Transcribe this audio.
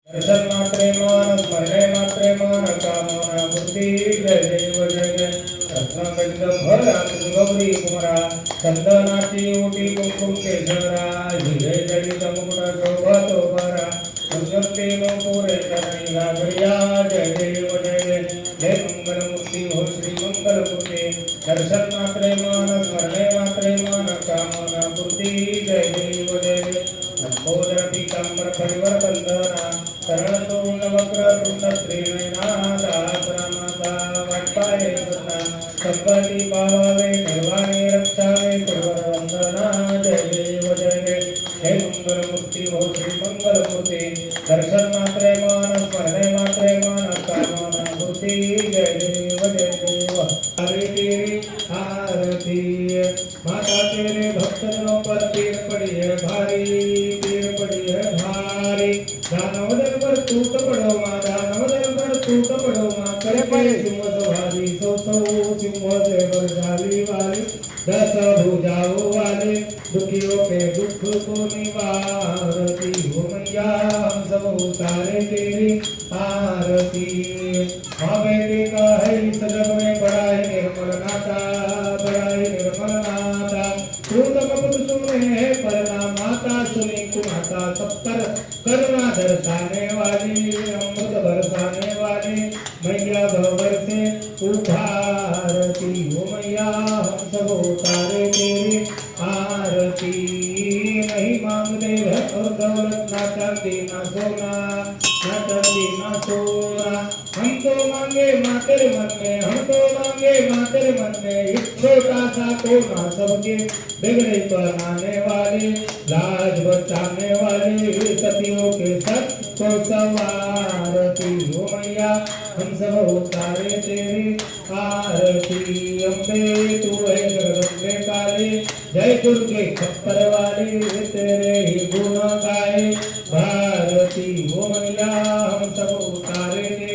दर्शन मात्रे मान स्मरणे मात्रे मान कामना बुद्धि जय देव जय जय रत्नागंध भरा गौरी कुमारा चंदनाची ओटी कुंकुम केशरा हिरे जडित मुकुट शोभतो बरा सुजते नो पुरे चरणी लागरिया जय देव जय जय जय मंगल मूर्ति हो श्री मंगल मूर्ति दर्शन मात्रे मान स्मरणे मात्रे मान कामना बुद्धि जय देव जय जय नमोदर पीतांबर परिवर बंधना शरणतोंड वक्रतुंड श्रीनयना सहस्रनामा वाटपाये वदना संपत्ति पावावे निर्वाणे रक्षावे कुर्वर वंदना जय देव जय जय जय मंगल मूर्ति हो श्री मंगल मूर्ति दर्शन मात्रे मान स्मरणे मात्रे मान कामना मूर्ति जय देव जय देव आरती आरती माता तेरे भक्तों पर तीर पड़ी है भारी तीर पड़ी है भारी दानवदल पर टूट पड़ो माँ दानवदल पर टूट पड़ो माँ करके सिंह सवारी सो सिंह से बरसाली वाली 10 भुजाओं वाले दुखियों के दुख को निवारती हो मैया हम सब उतारे तेरी आरती माँ बेटे का है इस जग में बड़ा है निर्मल नाता बड़ा है निर्मल नाता क्रोध कपट सुने है परना माता सुनी कुमाता सत्तर करुणा दर्शाने वाली अमृत बरसाने वाली मैया भवर से उभारती हो मैया हम सब उतारे तेरी आरती नहीं मांगते धन और दौलत ना चांदी ना सोना ना चांदी ना सोना हम तो मांगे मातेरे मन में हम तो मांगे मातेरे मन में एक छोटा सा कोना सबके बिगड़े बनाने वाले लाज बचाने वाले सतियों के सत को सवारती हो मैया हम सब उतारे तेरी आरती अम्बे तू है जगदम्बे काली जय दुर्गे खप्पर वाली तेरे ही गुण गाए भारती हो मैया हम सब उतारे